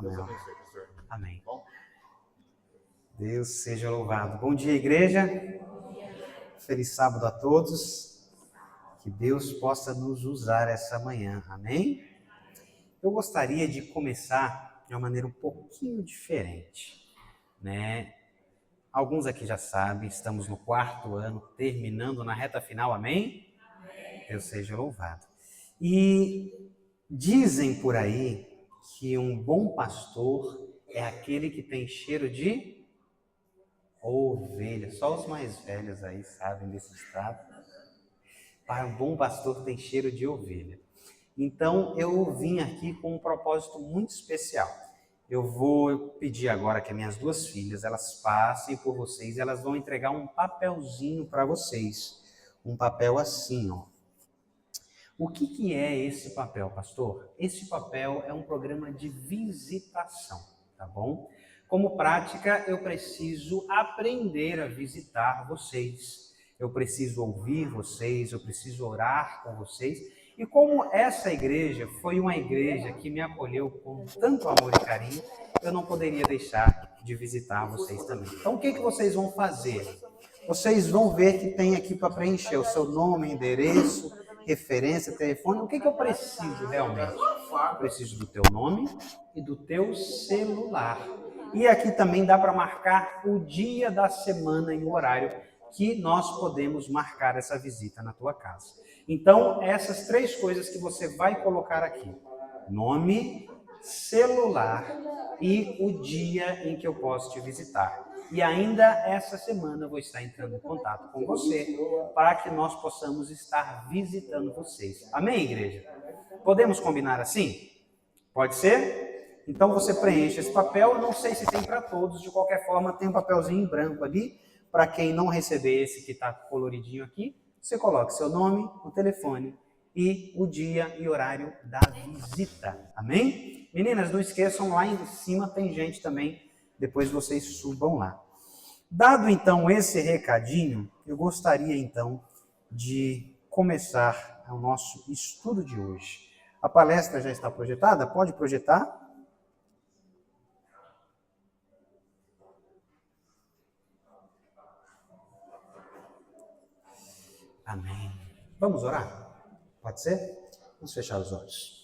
Deus abençoe, pastor. Amém. Bom? Deus seja louvado. Bom dia, igreja. Feliz sábado a todos. Que Deus possa nos usar essa manhã. Amém? Eu gostaria de começar de uma maneira um pouquinho diferente, né? Alguns aqui já sabem, estamos no 4º ano, terminando na reta final. Amém? Deus seja louvado. E dizem por aí que um bom pastor é aquele que tem cheiro de ovelha. Só os mais velhos aí sabem desse estado. Um bom pastor tem cheiro de ovelha. Então eu vim aqui com um propósito muito especial. Eu vou pedir agora que as minhas 2 filhas, elas passem por vocês, elas vão entregar um papelzinho para vocês. Um papel assim, ó. O que é esse papel, pastor? Esse papel é um programa de visitação, tá bom? Como prática, eu preciso aprender a visitar vocês. Eu preciso ouvir vocês, eu preciso orar com vocês. E como essa igreja foi uma igreja que me acolheu com tanto amor e carinho, eu não poderia deixar de visitar vocês também. Então, o que vocês vão fazer? Vocês vão ver que tem aqui para preencher o seu nome, endereço, referência, telefone. O que eu preciso realmente? Eu preciso do teu nome e do teu celular. E aqui também dá para marcar o dia da semana e o horário que nós podemos marcar essa visita na tua casa. Então, essas 3 coisas que você vai colocar aqui: nome, celular e o dia em que eu posso te visitar. E ainda essa semana eu vou estar entrando em contato com você para que nós possamos estar visitando vocês. Amém, igreja? Podemos combinar assim? Pode ser? Então você preenche esse papel. Eu não sei se tem para todos, de qualquer forma tem um papelzinho em branco ali. Para quem não receber esse que está coloridinho aqui, você coloca seu nome, o telefone e o dia e horário da visita. Amém? Meninas, não esqueçam, lá em cima tem gente também. Depois vocês subam lá. Dado então esse recadinho, eu gostaria então de começar o nosso estudo de hoje. A palestra já está projetada? Pode projetar? Amém. Vamos orar? Pode ser? Vamos fechar os olhos.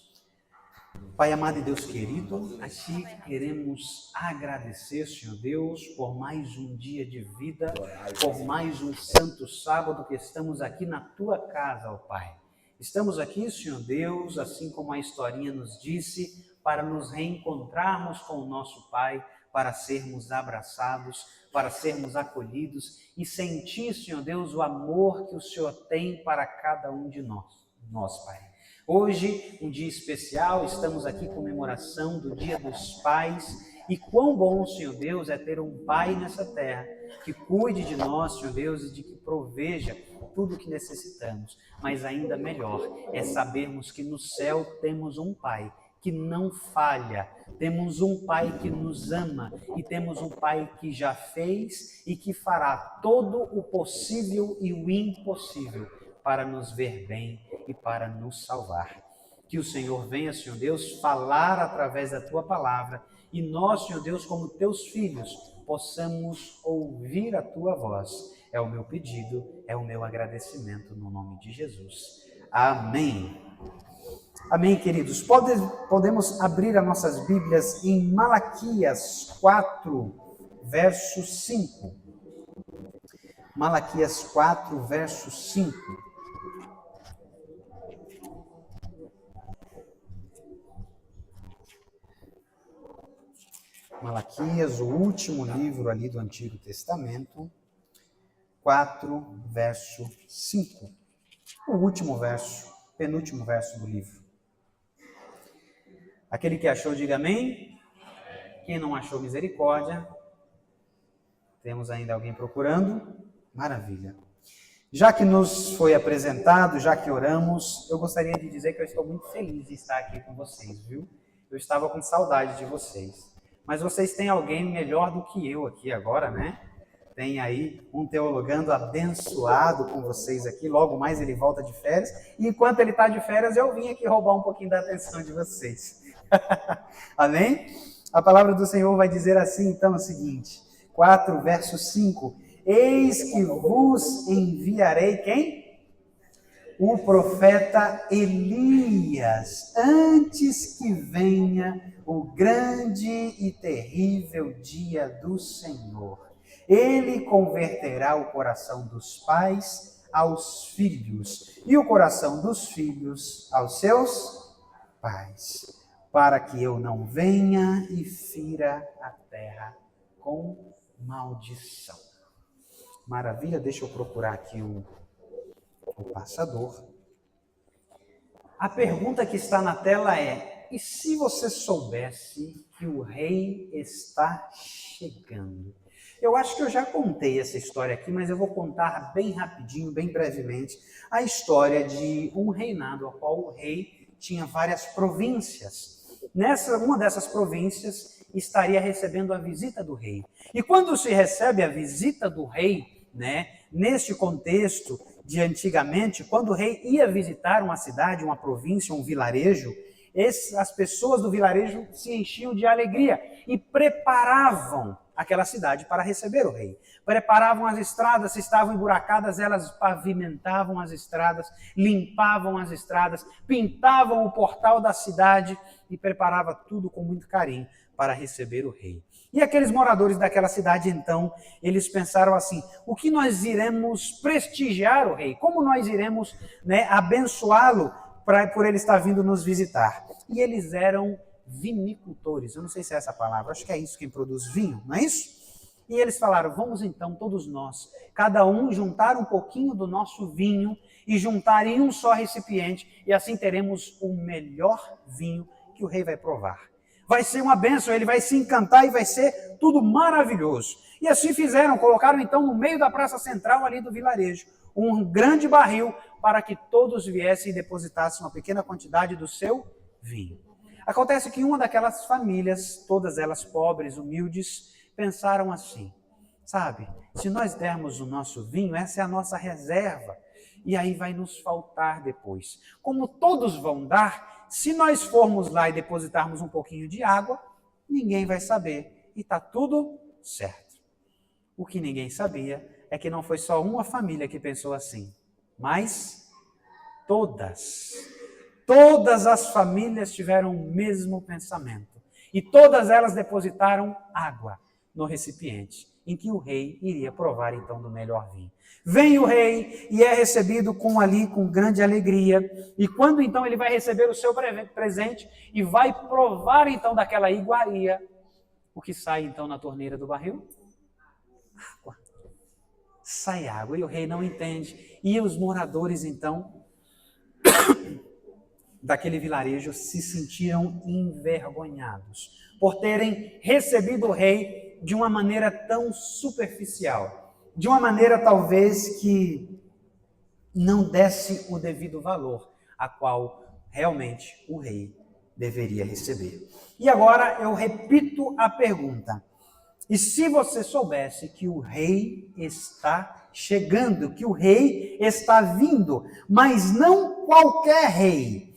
Pai amado e Deus querido, a Ti queremos agradecer, Senhor Deus, por mais um dia de vida, por mais um santo sábado que estamos aqui na Tua casa, ó Pai. Estamos aqui, Senhor Deus, assim como a historinha nos disse, para nos reencontrarmos com o nosso Pai, para sermos abraçados, para sermos acolhidos e sentir, Senhor Deus, o amor que o Senhor tem para cada um de nós, Pai. Hoje, um dia especial, estamos aqui em comemoração do Dia dos Pais. E quão bom, Senhor Deus, é ter um Pai nessa terra que cuide de nós, Senhor Deus, e de que proveja tudo o que necessitamos. Mas ainda melhor é sabermos que no céu temos um Pai que não falha, temos um Pai que nos ama e temos um Pai que já fez e que fará todo o possível e o impossível para nos ver bem e para nos salvar. Que o Senhor venha, Senhor Deus, falar através da Tua palavra e nós, Senhor Deus, como Teus filhos, possamos ouvir a Tua voz. É o meu pedido, é o meu agradecimento no nome de Jesus. Amém. Amém, queridos. Podemos abrir as nossas Bíblias em Malaquias 4, verso 5. Malaquias 4, verso 5. Malaquias, o último livro ali do Antigo Testamento, 4, verso 5. O último verso, penúltimo verso do livro. Aquele que achou, diga amém. Quem não achou, misericórdia. Temos ainda alguém procurando? Maravilha. Já que nos foi apresentado, já que oramos, eu gostaria de dizer que eu estou muito feliz de estar aqui com vocês, viu? Eu estava com saudade de vocês. Mas vocês têm alguém melhor do que eu aqui agora, né? Tem aí um teologando abençoado com vocês aqui. Logo mais ele volta de férias. E enquanto ele está de férias, eu vim aqui roubar um pouquinho da atenção de vocês. Amém? A palavra do Senhor vai dizer assim, então, o seguinte, 4, verso 5. Eis que vos enviarei quem? O profeta Elias, antes que venha o grande e terrível dia do Senhor. Ele converterá o coração dos pais aos filhos e o coração dos filhos aos seus pais, para que eu não venha e fira a terra com maldição. Maravilha, deixa eu procurar aqui o passador. A pergunta que está na tela é: e se você soubesse que o rei está chegando? Eu acho que eu já contei essa história aqui, mas eu vou contar bem rapidinho, bem brevemente, a história de um reinado, ao qual o rei tinha várias províncias. Uma dessas províncias estaria recebendo a visita do rei. E quando se recebe a visita do rei, neste contexto de antigamente, quando o rei ia visitar uma cidade, uma província, um vilarejo, as pessoas do vilarejo se enchiam de alegria e preparavam aquela cidade para receber o rei. Preparavam as estradas, se estavam emburacadas, elas pavimentavam as estradas, limpavam as estradas, pintavam o portal da cidade e preparava tudo com muito carinho para receber o rei. E aqueles moradores daquela cidade, então, eles pensaram assim: o que nós iremos prestigiar o rei? Como nós iremos abençoá-lo por ele estar vindo nos visitar? E eles eram vinicultores, eu não sei se é essa a palavra, acho que é isso, quem produz vinho, não é isso? E eles falaram: vamos então todos nós, cada um juntar um pouquinho do nosso vinho e juntar em um só recipiente, e assim teremos o melhor vinho que o rei vai provar. Vai ser uma bênção, ele vai se encantar e vai ser tudo maravilhoso. E assim fizeram, colocaram então no meio da praça central ali do vilarejo um grande barril para que todos viessem e depositassem uma pequena quantidade do seu vinho. Acontece que uma daquelas famílias, todas elas pobres, humildes, pensaram assim: sabe, se nós dermos o nosso vinho, essa é a nossa reserva, e aí vai nos faltar depois. Como todos vão dar, se nós formos lá e depositarmos um pouquinho de água, ninguém vai saber e está tudo certo. O que ninguém sabia é que não foi só uma família que pensou assim, mas todas as famílias tiveram o mesmo pensamento. E todas elas depositaram água no recipiente, em que o rei iria provar então do melhor vinho. Vem o rei e é recebido com grande alegria. E quando então ele vai receber o seu presente e vai provar então daquela iguaria, o que sai então na torneira do barril? Água. Sai água e o rei não entende. E os moradores então daquele vilarejo se sentiram envergonhados por terem recebido o rei de uma maneira tão superficial, de uma maneira talvez que não desse o devido valor a qual realmente o rei deveria receber. E agora eu repito a pergunta: e se você soubesse que o rei está chegando, que o rei está vindo, mas não qualquer rei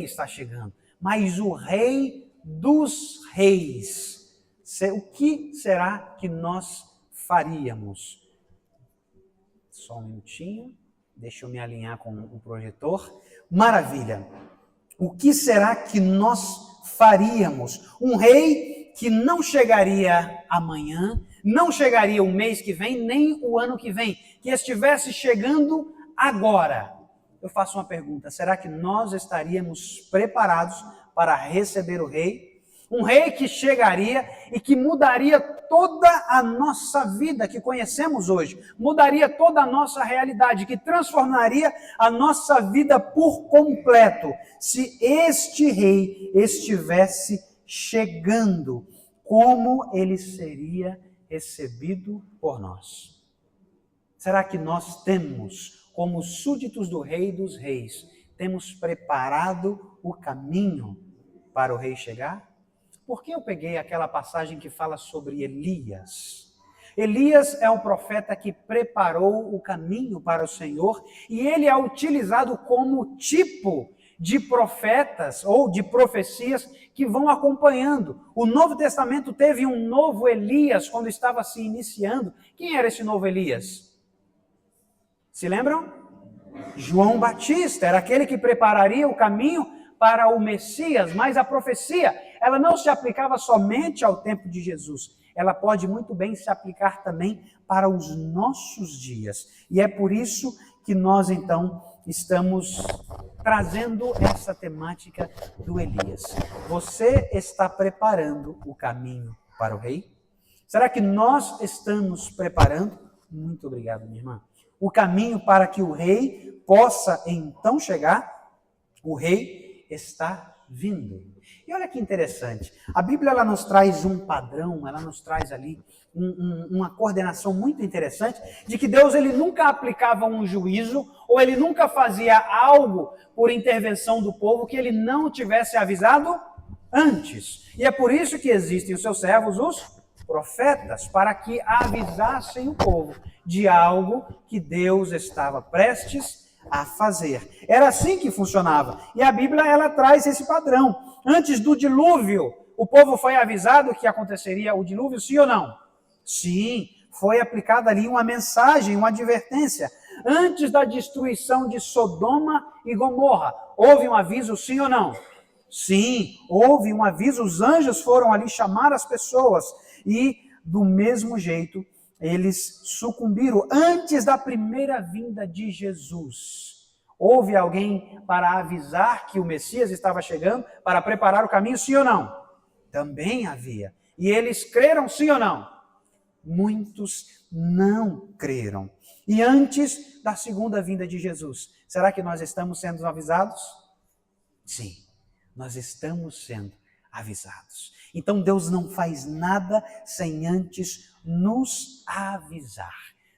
está chegando, mas o rei dos reis, o que será que nós faríamos? Só um minutinho, deixa eu me alinhar com o projetor. Maravilha! O que será que nós faríamos? Um rei que não chegaria amanhã, não chegaria o mês que vem, nem o ano que vem, que estivesse chegando agora. Eu faço uma pergunta: será que nós estaríamos preparados para receber o rei? Um rei que chegaria e que mudaria toda a nossa vida que conhecemos hoje, mudaria toda a nossa realidade, que transformaria a nossa vida por completo, se este rei estivesse chegando. Como ele seria recebido por nós? Será que nós temos, como súditos do Rei dos Reis, temos preparado o caminho para o rei chegar? Por que eu peguei aquela passagem que fala sobre Elias? Elias é um profeta que preparou o caminho para o Senhor e ele é utilizado como tipo de profetas ou de profecias que vão acompanhando. O Novo Testamento teve um novo Elias quando estava se iniciando. Quem era esse novo Elias? Se lembram? João Batista, era aquele que prepararia o caminho para o Messias, mas a profecia, ela não se aplicava somente ao tempo de Jesus, ela pode muito bem se aplicar também para os nossos dias. E é por isso que nós, então, estamos trazendo essa temática do Elias. Você está preparando o caminho para o rei? Será que nós estamos preparando? Muito obrigado, minha irmã. O caminho para que o rei possa então chegar? O rei está vindo. E olha que interessante, a Bíblia ela nos traz um padrão, ela nos traz ali uma coordenação muito interessante, de que Deus ele nunca aplicava um juízo, ou ele nunca fazia algo por intervenção do povo que ele não tivesse avisado antes. E é por isso que existem os seus servos, os profetas, para que avisassem o povo de algo que Deus estava prestes a fazer. Era assim que funcionava. E a Bíblia ela traz esse padrão. Antes do dilúvio, o povo foi avisado que aconteceria o dilúvio, sim ou não? Sim, foi aplicada ali uma mensagem, uma advertência. Antes da destruição de Sodoma e Gomorra, houve um aviso, sim ou não? Sim, houve um aviso, os anjos foram ali chamar as pessoas e, do mesmo jeito, eles sucumbiram antes da primeira vinda de Jesus. Houve alguém para avisar que o Messias estava chegando, para preparar o caminho, sim ou não? Também havia. E eles creram, sim ou não? Muitos não creram. E antes da segunda vinda de Jesus, será que nós estamos sendo avisados? Sim, nós estamos sendo avisados. Então Deus não faz nada sem antes nos avisar.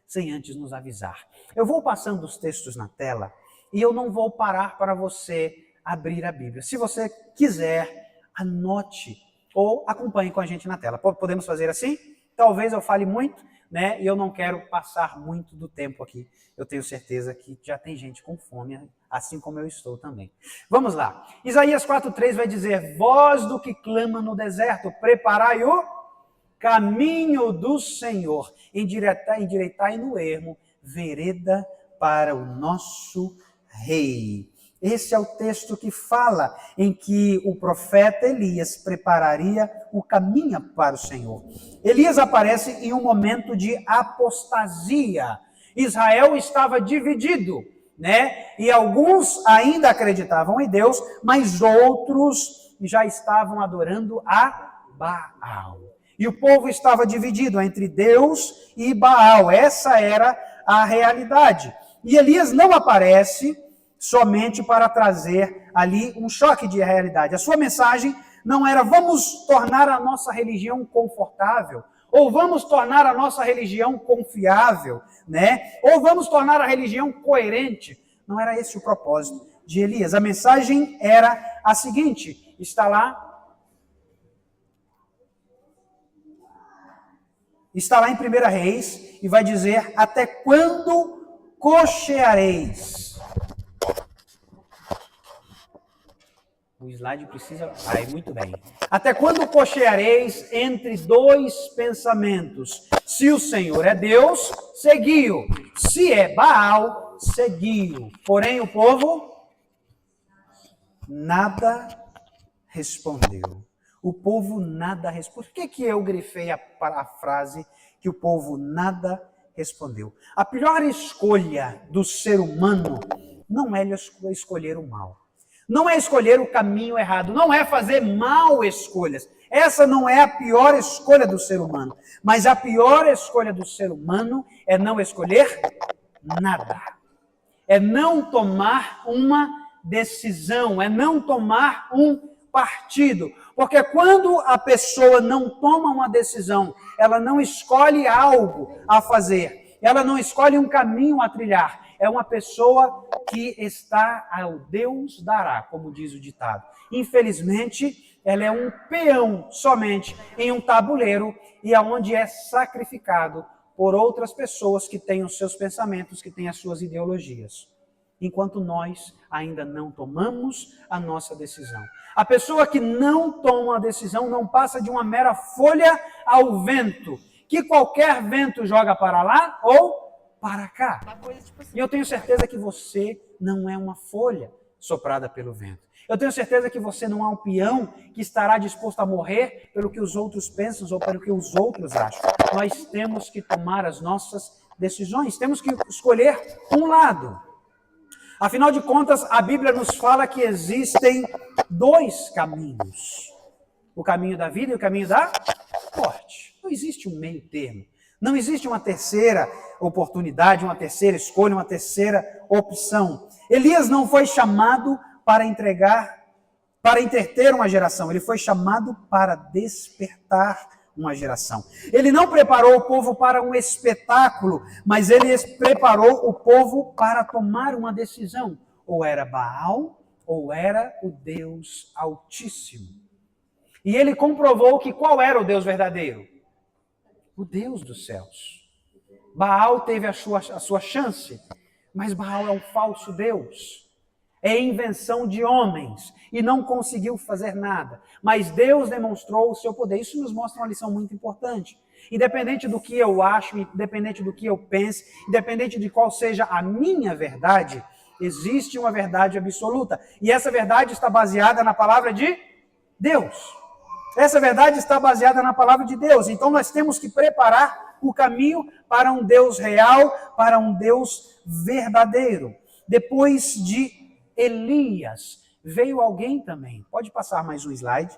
Sem antes nos avisar. Eu vou passando os textos na tela e eu não vou parar para você abrir a Bíblia. Se você quiser, anote ou acompanhe com a gente na tela. Podemos fazer assim? Talvez eu fale muito, né? E eu não quero passar muito do tempo aqui. Eu tenho certeza que já tem gente com fome, assim como eu estou também. Vamos lá. Isaías 4:3 vai dizer: voz do que clama no deserto, preparai o caminho do Senhor, endireitai no ermo, vereda para o nosso rei. Esse é o texto que fala em que o profeta Elias prepararia o caminho para o Senhor. Elias aparece em um momento de apostasia. Israel estava dividido, né? E alguns ainda acreditavam em Deus, mas outros já estavam adorando a Baal. E o povo estava dividido entre Deus e Baal. Essa era a realidade. E Elias não aparece somente para trazer ali um choque de realidade. A sua mensagem não era vamos tornar a nossa religião confortável, ou vamos tornar a nossa religião confiável, né? Ou vamos tornar a religião coerente. Não era esse o propósito de Elias. A mensagem era a seguinte, está lá em 1 Reis, e vai dizer, até quando cocheareis? O slide precisa... Aí, muito bem. Até quando cocheareis entre dois pensamentos? Se o Senhor é Deus, seguiu. Se é Baal, seguiu. Porém, o povo nada respondeu. O povo nada respondeu. Por que eu grifei a frase que o povo nada respondeu? A pior escolha do ser humano não é escolher o mal. Não é escolher o caminho errado. Não é fazer mal escolhas. Essa não é a pior escolha do ser humano. Mas a pior escolha do ser humano é não escolher nada. É não tomar uma decisão. É não tomar um partido. Porque quando a pessoa não toma uma decisão, ela não escolhe algo a fazer, ela não escolhe um caminho a trilhar, é uma pessoa que está ao Deus dará, como diz o ditado. Infelizmente, ela é um peão somente em um tabuleiro e aonde é sacrificado por outras pessoas que têm os seus pensamentos, que têm as suas ideologias. enquanto nós ainda não tomamos a nossa decisão. A pessoa que não toma a decisão não passa de uma mera folha ao vento, que qualquer vento joga para lá ou para cá. E eu tenho certeza que você não é uma folha soprada pelo vento. Eu tenho certeza que você não é um peão que estará disposto a morrer pelo que os outros pensam ou pelo que os outros acham. Nós temos que tomar as nossas decisões, temos que escolher um lado. Afinal de contas, a Bíblia nos fala que existem dois caminhos. O caminho da vida e o caminho da morte. Não existe um meio termo. Não existe uma terceira oportunidade, uma terceira escolha, uma terceira opção. Elias não foi chamado para entreter uma geração. Ele foi chamado para despertar uma geração. Ele não preparou o povo para um espetáculo, mas ele preparou o povo para tomar uma decisão. Ou era Baal, ou era o Deus Altíssimo. E ele comprovou que qual era o Deus verdadeiro? O Deus dos céus. Baal teve a sua chance, mas Baal é um falso Deus. É invenção de homens e não conseguiu fazer nada. Mas Deus demonstrou o seu poder. Isso nos mostra uma lição muito importante. Independente do que eu acho, independente do que eu pense, independente de qual seja a minha verdade, existe uma verdade absoluta. E essa verdade está baseada na palavra de Deus. Essa verdade está baseada na palavra de Deus. Então nós temos que preparar o caminho para um Deus real, para um Deus verdadeiro. Depois de Elias, veio alguém também, pode passar mais um slide,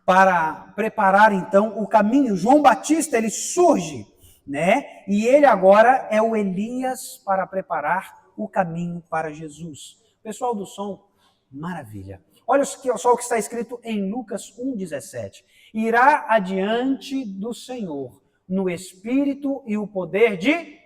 para preparar então o caminho. João Batista, ele surge, né? E ele agora é o Elias para preparar o caminho para Jesus. Pessoal do som, maravilha. Olha só o que está escrito em Lucas 1,17. Irá adiante do Senhor no espírito e o poder de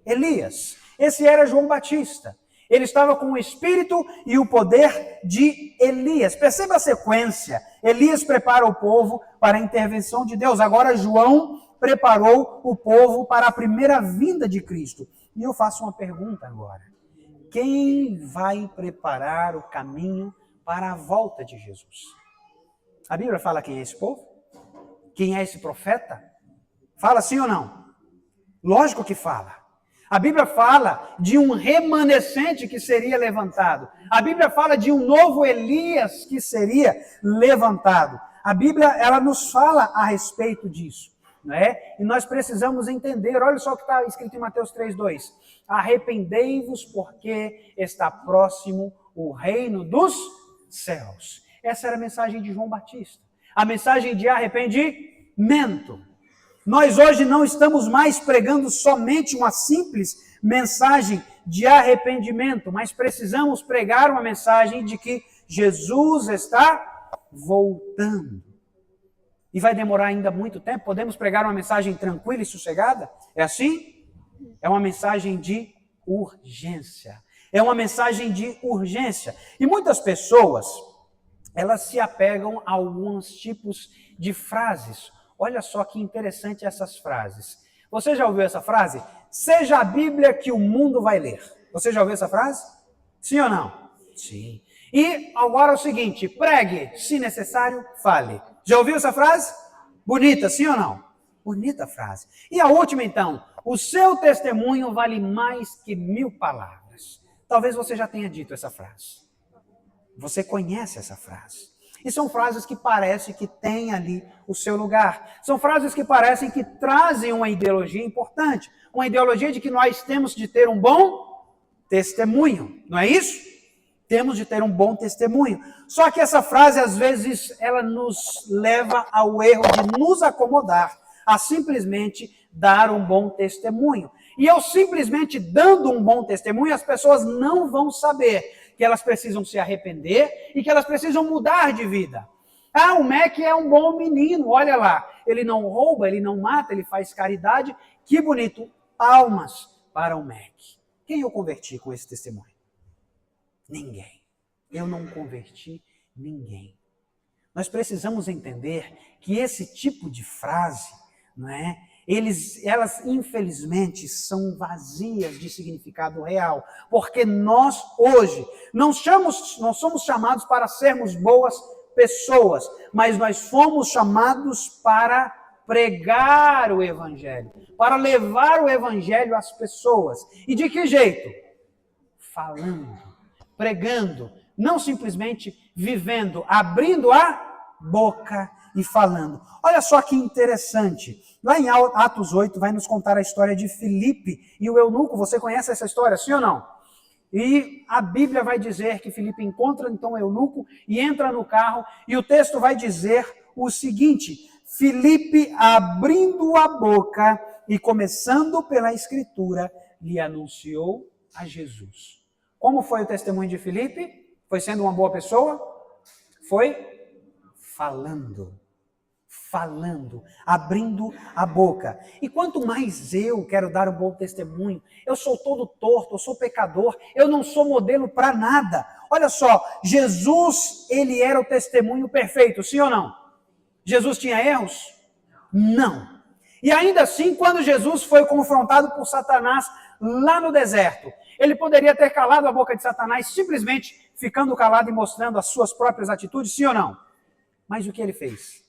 Elias. Esse era João Batista. Ele estava com o espírito e o poder de Elias. Perceba a sequência. Elias prepara o povo para a intervenção de Deus. Agora João preparou o povo para a primeira vinda de Cristo. E eu faço uma pergunta agora. Quem vai preparar o caminho para a volta de Jesus? A Bíblia fala quem é esse povo? Quem é esse profeta? Fala sim ou não? Lógico que fala. A Bíblia fala de um remanescente que seria levantado. A Bíblia fala de um novo Elias que seria levantado. A Bíblia, ela nos fala a respeito disso, não é? E nós precisamos entender, olha só o que está escrito em Mateus 3,2. Arrependei-vos porque está próximo o reino dos céus. Essa era a mensagem de João Batista. A mensagem de arrependimento. Nós hoje não estamos mais pregando somente uma simples mensagem de arrependimento, mas precisamos pregar uma mensagem de que Jesus está voltando. E vai demorar ainda muito tempo. Podemos pregar uma mensagem tranquila e sossegada? É assim? É uma mensagem de urgência. É uma mensagem de urgência. E muitas pessoas, elas se apegam a alguns tipos de frases. Olha só que interessante essas frases. Você já ouviu essa frase? Seja a Bíblia que o mundo vai ler. Você já ouviu essa frase? Sim ou não? Sim. E agora é o seguinte, pregue, se necessário, fale. Já ouviu essa frase? Bonita, sim ou não? Bonita frase. E a última então, o seu testemunho vale mais que 1000 palavras. Talvez você já tenha dito essa frase. Você conhece essa frase. E são frases que parecem que têm ali o seu lugar. São frases que parecem que trazem uma ideologia importante. Uma ideologia de que nós temos de ter um bom testemunho. Não é isso? Temos de ter um bom testemunho. Só que essa frase, às vezes, ela nos leva ao erro de nos acomodar a simplesmente dar um bom testemunho. E eu simplesmente dando um bom testemunho, as pessoas não vão saber que elas precisam se arrepender e que elas precisam mudar de vida. Ah, o Mac é um bom menino, olha lá. Ele não rouba, ele não mata, ele faz caridade. Que bonito. Palmas para o Mac. Quem eu converti com esse testemunho? Ninguém. Eu não converti ninguém. Nós precisamos entender que esse tipo de frase, não é? elas infelizmente são vazias de significado real, porque nós hoje não somos chamados para sermos boas pessoas, mas nós fomos chamados para pregar o Evangelho, para levar o Evangelho às pessoas. E de que jeito? Falando, pregando, não simplesmente vivendo, abrindo a boca e falando. Olha só que interessante. Lá em Atos 8 vai nos contar a história de Filipe e o eunuco. Você conhece essa história, sim ou não? E a Bíblia vai dizer que Filipe encontra então o eunuco e entra no carro. E o texto vai dizer o seguinte: Filipe, abrindo a boca e começando pela Escritura, lhe anunciou a Jesus. Como foi o testemunho de Filipe? Foi sendo uma boa pessoa? Foi falando, abrindo a boca. E quanto mais eu quero dar um bom testemunho, eu sou todo torto, eu sou pecador, eu não sou modelo para nada. Olha só, Jesus, ele era o testemunho perfeito, sim ou não? Jesus tinha erros? Não. E ainda assim, quando Jesus foi confrontado por Satanás lá no deserto, ele poderia ter calado a boca de Satanás simplesmente ficando calado e mostrando as suas próprias atitudes, sim ou não? Mas o que ele fez?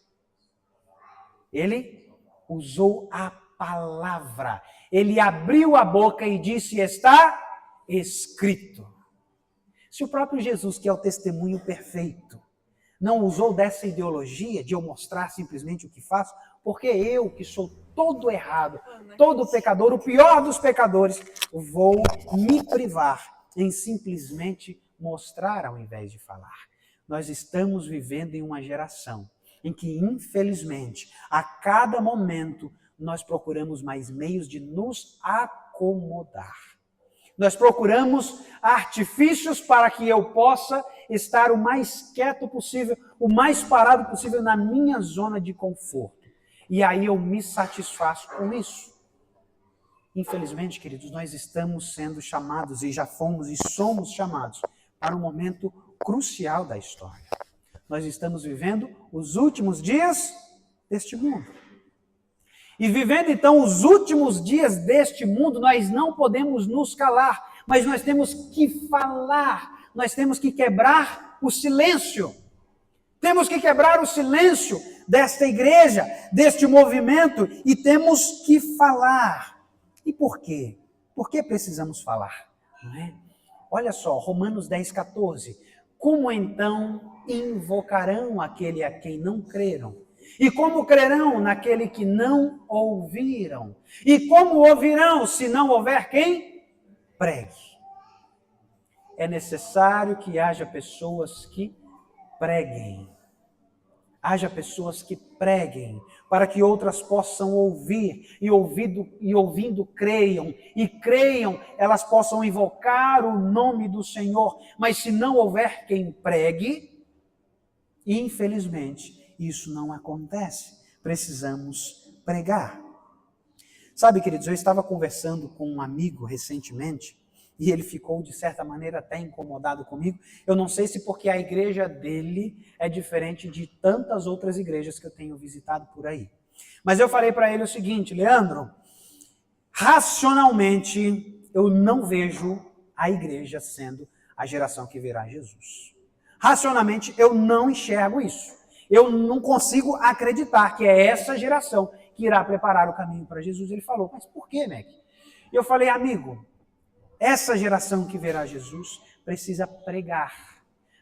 Ele usou a palavra. Ele abriu a boca e disse: está escrito. Se o próprio Jesus, que é o testemunho perfeito, não usou dessa ideologia de eu mostrar simplesmente o que faço, porque eu, que sou todo errado, todo pecador, o pior dos pecadores, vou me privar em simplesmente mostrar ao invés de falar. Nós estamos vivendo em uma geração em que, infelizmente, a cada momento, nós procuramos mais meios de nos acomodar. Nós procuramos artifícios para que eu possa estar o mais quieto possível, o mais parado possível na minha zona de conforto. E aí eu me satisfaço com isso. Infelizmente, queridos, nós estamos sendo chamados, e já fomos e somos chamados, para um momento crucial da história. Nós estamos vivendo os últimos dias deste mundo. E vivendo então os últimos dias deste mundo, nós não podemos nos calar, mas nós temos que falar, nós temos que quebrar o silêncio. Temos que quebrar o silêncio desta igreja, deste movimento, e temos que falar. E por quê? Por que precisamos falar? Não é? Olha só, Romanos 10,14. Como então invocarão aquele a quem não creram? E como crerão naquele que não ouviram? E como ouvirão se não houver quem pregue? É necessário que haja pessoas que preguem. Haja pessoas que preguem, para que outras possam ouvir, e ouvindo creiam, e creiam, elas possam invocar o nome do Senhor. Mas se não houver quem pregue, infelizmente, isso não acontece. Precisamos pregar. Sabe, queridos, eu estava conversando com um amigo recentemente, e ele ficou, de certa maneira, até incomodado comigo. Eu não sei se porque a igreja dele é diferente de tantas outras igrejas que eu tenho visitado por aí. Mas eu falei para ele o seguinte: Leandro, racionalmente, eu não vejo a igreja sendo a geração que verá Jesus. Racionalmente, eu não enxergo isso. Eu não consigo acreditar que é essa geração que irá preparar o caminho para Jesus. Ele falou: mas por quê, Mac? E eu falei: amigo, essa geração que verá Jesus precisa pregar,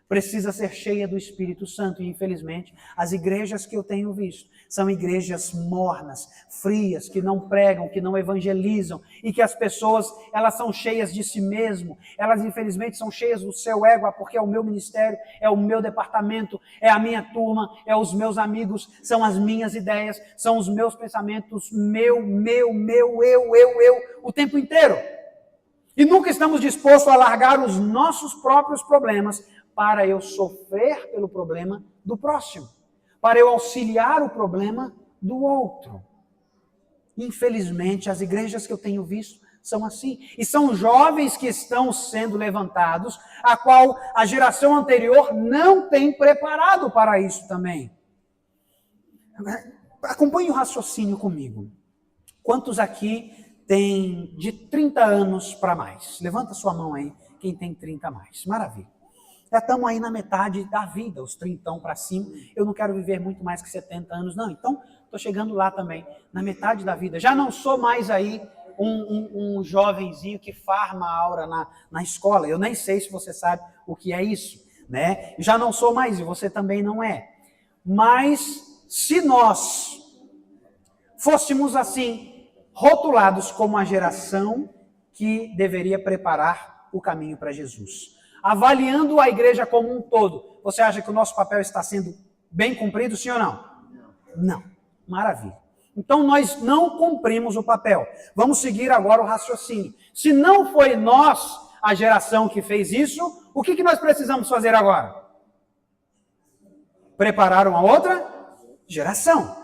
precisa ser cheia do Espírito Santo. E, infelizmente, as igrejas que eu tenho visto são igrejas mornas, frias, que não pregam, que não evangelizam, e que as pessoas, elas são cheias de si mesmo, elas, infelizmente, são cheias do seu ego, porque é o meu ministério, é o meu departamento, é a minha turma, é os meus amigos, são as minhas ideias, são os meus pensamentos, eu, o tempo inteiro. E nunca estamos dispostos a largar os nossos próprios problemas para eu sofrer pelo problema do próximo, para eu auxiliar o problema do outro. Infelizmente, as igrejas que eu tenho visto são assim. E são jovens que estão sendo levantados, a qual a geração anterior não tem preparado para isso também. Acompanhe o raciocínio comigo. Quantos aqui tem de 30 anos para mais? Levanta sua mão aí, quem tem 30 a mais. Maravilha. Já estamos aí na metade da vida, os 30 para cima. Eu não quero viver muito mais que 70 anos, não. Então, estou chegando lá também, na metade da vida. Já não sou mais aí um jovenzinho que farma a aura na escola. Eu nem sei se você sabe o que é isso, né? Já não sou mais, e você também não é. Mas, se nós fôssemos assim, rotulados como a geração que deveria preparar o caminho para Jesus, avaliando a igreja como um todo, você acha que o nosso papel está sendo bem cumprido, sim ou não? Não. Maravilha. Então nós não cumprimos o papel. Vamos seguir agora o raciocínio. Se não foi nós, a geração que fez isso, o que nós precisamos fazer agora? Preparar uma outra geração.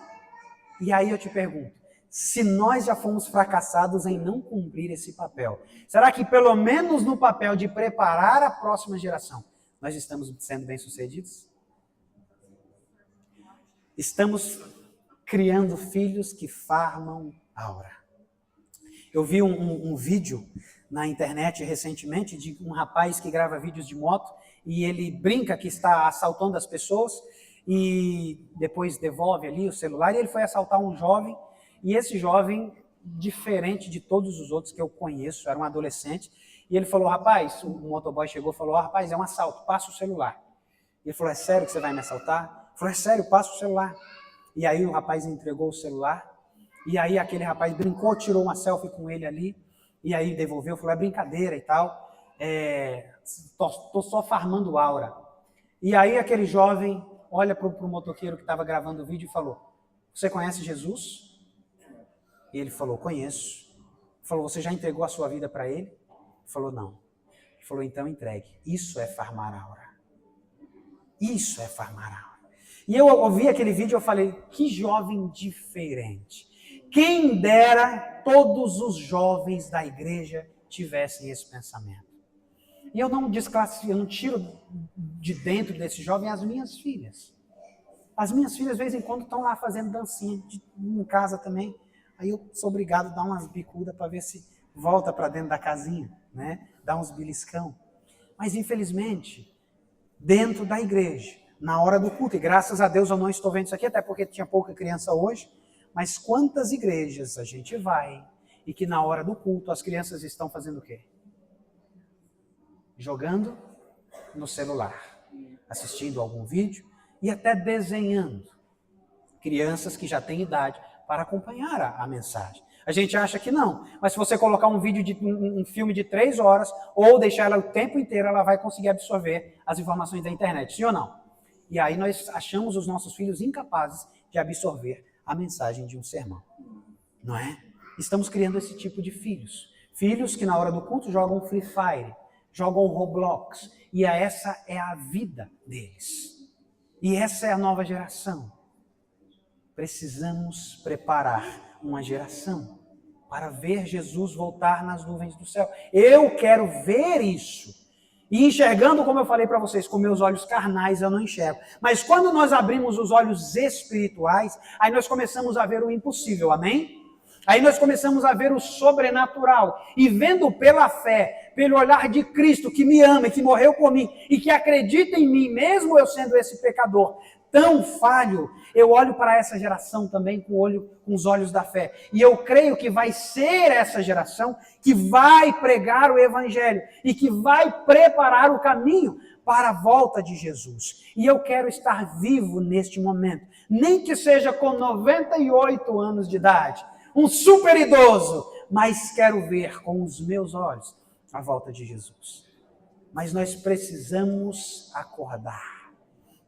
E aí eu te pergunto, se nós já fomos fracassados em não cumprir esse papel, será que pelo menos no papel de preparar a próxima geração, nós estamos sendo bem-sucedidos? Estamos criando filhos que farmam aura. Eu vi um vídeo na internet recentemente de um rapaz que grava vídeos de moto e ele brinca que está assaltando as pessoas e depois devolve ali o celular, e ele foi assaltar um jovem, e esse jovem, diferente de todos os outros que eu conheço, era um adolescente, e ele falou, rapaz, o motoboy chegou e falou, rapaz, é um assalto, passa o celular. E ele falou, é sério que você vai me assaltar? Ele falou, é sério, passa o celular. E aí o rapaz entregou o celular, e aí aquele rapaz brincou, tirou uma selfie com ele ali, e aí devolveu, falou, é brincadeira e tal, tô só farmando aura. E aí aquele jovem olha para o motoqueiro que estava gravando o vídeo e falou, você conhece Jesus? E ele falou, conheço. Ele falou, você já entregou a sua vida para ele? Ele falou, não. Ele falou, então entregue. Isso é farmar aura. Isso é farmar aura. E eu ouvi aquele vídeo e eu falei, que jovem diferente. Quem dera todos os jovens da igreja tivessem esse pensamento. E eu não desclassifico, eu não tiro de dentro desse jovem as minhas filhas. As minhas filhas, de vez em quando, estão lá fazendo dancinha em casa também. Aí eu sou obrigado a dar umas bicudas para ver se volta para dentro da casinha, né? Dar uns beliscão. Mas, infelizmente, dentro da igreja, na hora do culto, e graças a Deus eu não estou vendo isso aqui, até porque tinha pouca criança hoje, mas quantas igrejas a gente vai e que na hora do culto as crianças estão fazendo o quê? Jogando no celular, assistindo algum vídeo e até desenhando. Crianças que já têm idade para acompanhar a mensagem. A gente acha que não, mas se você colocar um vídeo de um filme de 3 horas ou deixar ela o tempo inteiro, ela vai conseguir absorver as informações da internet, sim ou não? E aí nós achamos os nossos filhos incapazes de absorver a mensagem de um sermão, não é? Estamos criando esse tipo de filhos. Filhos que na hora do culto jogam Free Fire, jogam Roblox, e essa é a vida deles. E essa é a nova geração. Precisamos preparar uma geração para ver Jesus voltar nas nuvens do céu. Eu quero ver isso. E enxergando, como eu falei para vocês, com meus olhos carnais eu não enxergo. Mas quando nós abrimos os olhos espirituais, aí nós começamos a ver o impossível, amém? Aí nós começamos a ver o sobrenatural. E vendo pela fé, pelo olhar de Cristo que me ama e que morreu por mim e que acredita em mim, mesmo eu sendo esse pecador tão falho, eu olho para essa geração também com os olhos da fé. E eu creio que vai ser essa geração que vai pregar o evangelho e que vai preparar o caminho para a volta de Jesus. E eu quero estar vivo neste momento, nem que seja com 98 anos de idade, um super idoso, mas quero ver com os meus olhos a volta de Jesus. Mas nós precisamos acordar.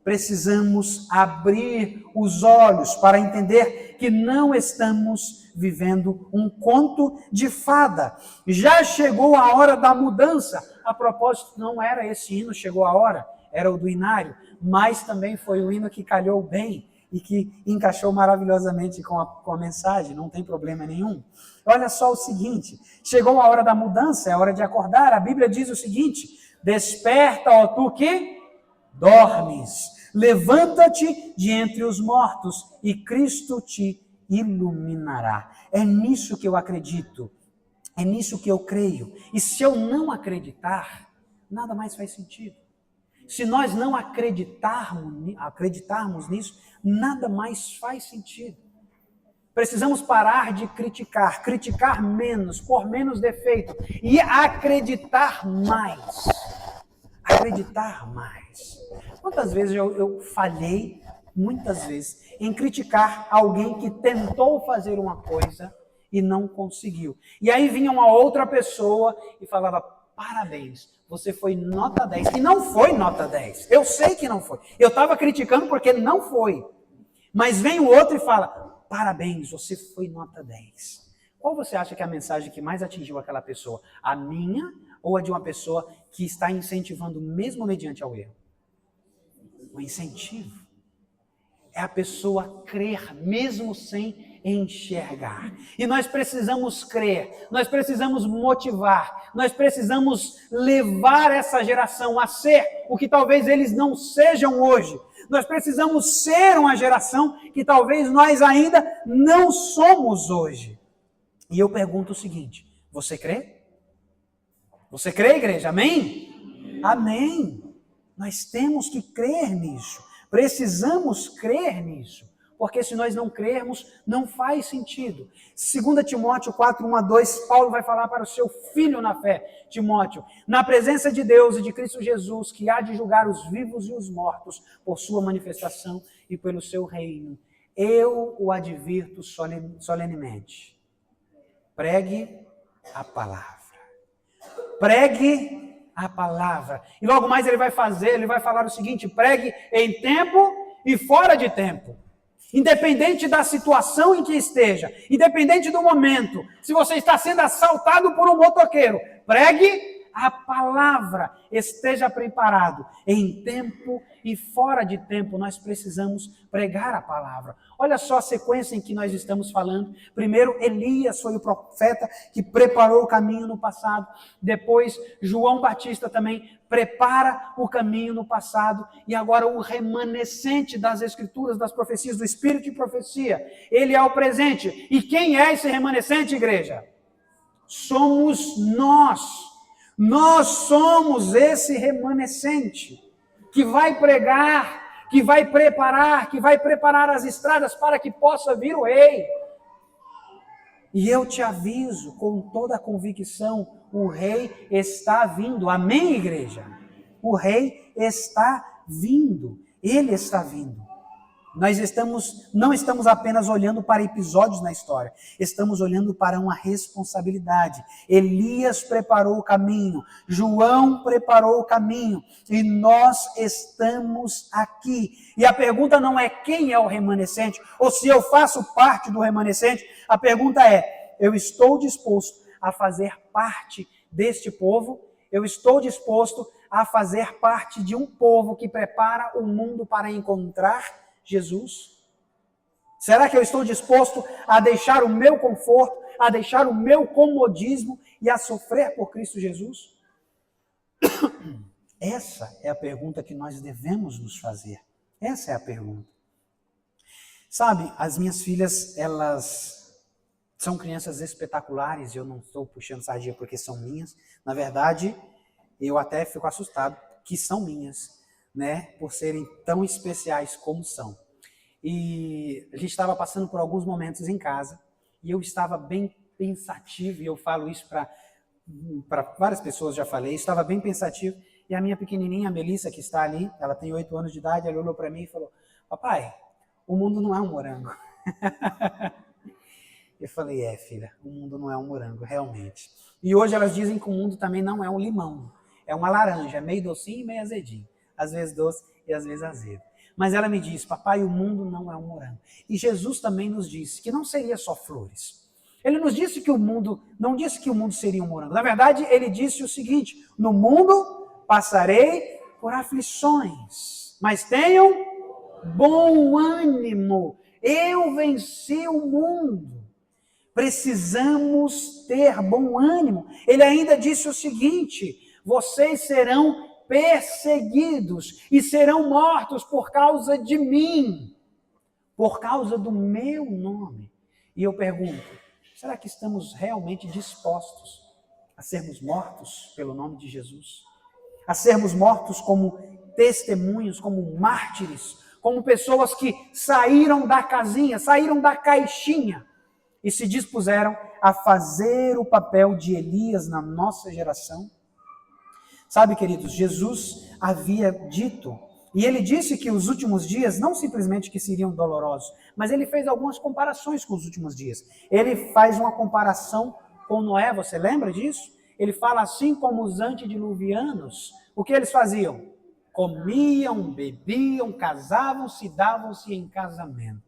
Precisamos abrir os olhos para entender que não estamos vivendo um conto de fada. Já chegou a hora da mudança. A propósito, não era esse hino, chegou a hora, era o do Inário, mas também foi o hino que calhou bem e que encaixou maravilhosamente com a mensagem, não tem problema nenhum. Olha só o seguinte, chegou a hora da mudança, é a hora de acordar. A Bíblia diz o seguinte, desperta, ó tu que dormes, levanta-te de entre os mortos e Cristo te iluminará. É nisso que eu acredito. É nisso que eu creio. E se eu não acreditar, nada mais faz sentido. Se nós não acreditarmos nisso, nada mais faz sentido. Precisamos parar de criticar menos, por menos defeito, e acreditar mais. Acreditar mais. Quantas vezes eu falhei, muitas vezes, em criticar alguém que tentou fazer uma coisa e não conseguiu. E aí vinha uma outra pessoa e falava, parabéns, você foi nota 10. E não foi nota 10. Eu sei que não foi. Eu estava criticando porque não foi. Mas vem o outro e fala, parabéns, você foi nota 10. Qual você acha que é a mensagem que mais atingiu aquela pessoa? A minha ou a de uma pessoa que está incentivando mesmo mediante ao erro? O incentivo. É a pessoa crer mesmo sem enxergar. E nós precisamos crer, nós precisamos motivar, nós precisamos levar essa geração a ser o que talvez eles não sejam hoje. Nós precisamos ser uma geração que talvez nós ainda não somos hoje. E eu pergunto o seguinte, você crê? Você crê, igreja? Amém? Amém. Nós temos que crer nisso. Precisamos crer nisso. Porque se nós não crermos, não faz sentido. 2 Timóteo 4, 1 a 2, Paulo vai falar para o seu filho na fé, Timóteo, na presença de Deus e de Cristo Jesus, que há de julgar os vivos e os mortos por sua manifestação e pelo seu reino. Eu o advirto solenemente. Pregue a palavra. Pregue a palavra. E logo mais ele vai falar o seguinte, pregue em tempo e fora de tempo. Independente da situação em que esteja, independente do momento, se você está sendo assaltado por um motoqueiro, pregue a palavra, esteja preparado. Em tempo e fora de tempo, nós precisamos pregar a palavra. Olha só a sequência em que nós estamos falando. Primeiro, Elias foi o profeta que preparou o caminho no passado. Depois, João Batista também prepara o caminho no passado. E agora o remanescente das escrituras, das profecias, do espírito de profecia. Ele é o presente. E quem é esse remanescente, igreja? Somos nós. Nós somos esse remanescente que vai pregar, que vai preparar as estradas para que possa vir o rei. E eu te aviso com toda a convicção, o rei está vindo. Amém, igreja? O rei está vindo. Ele está vindo. Nós não estamos apenas olhando para episódios na história, estamos olhando para uma responsabilidade. Elias preparou o caminho, João preparou o caminho, e nós estamos aqui. E a pergunta não é quem é o remanescente, ou se eu faço parte do remanescente, a pergunta é, eu estou disposto a fazer parte deste povo? Eu estou disposto a fazer parte de um povo que prepara o mundo para encontrar Jesus? Será que eu estou disposto a deixar o meu conforto, a deixar o meu comodismo e a sofrer por Cristo Jesus? Essa é a pergunta que nós devemos nos fazer. Essa é a pergunta. Sabe, as minhas filhas, elas são crianças espetaculares, eu não estou puxando sardinha porque são minhas. Na verdade, eu até fico assustado que são minhas, né, por serem tão especiais como são. E a gente estava passando por alguns momentos em casa, e eu estava bem pensativo, e eu falo isso para várias pessoas, já falei, estava bem pensativo, e a minha pequenininha, a Melissa, que está ali, ela tem 8 anos de idade, ela olhou para mim e falou, papai, o mundo não é um morango. Eu falei, filha, o mundo não é um morango, realmente. E hoje elas dizem que o mundo também não é um limão, é uma laranja, meio docinho e meio azedinho. Às vezes doce e às vezes azedo. Mas ela me disse, papai, o mundo não é um morango. E Jesus também nos disse que não seria só flores. Ele nos disse que o mundo, não disse que o mundo seria um morango. Na verdade, ele disse o seguinte, no mundo passarei por aflições, mas tenham bom ânimo. Eu venci o mundo. Precisamos ter bom ânimo. Ele ainda disse o seguinte, vocês serão perseguidos e serão mortos por causa de mim, por causa do meu nome. E eu pergunto, será que estamos realmente dispostos a sermos mortos pelo nome de Jesus? A sermos mortos como testemunhos, como mártires, como pessoas que saíram da casinha, saíram da caixinha e se dispuseram a fazer o papel de Elias na nossa geração? Sabe, queridos, Jesus havia dito, e ele disse que os últimos dias, não simplesmente que seriam dolorosos, mas ele fez algumas comparações com os últimos dias. Ele faz uma comparação com Noé, você lembra disso? Ele fala assim como os antediluvianos, o que eles faziam? Comiam, bebiam, casavam-se, davam-se em casamento.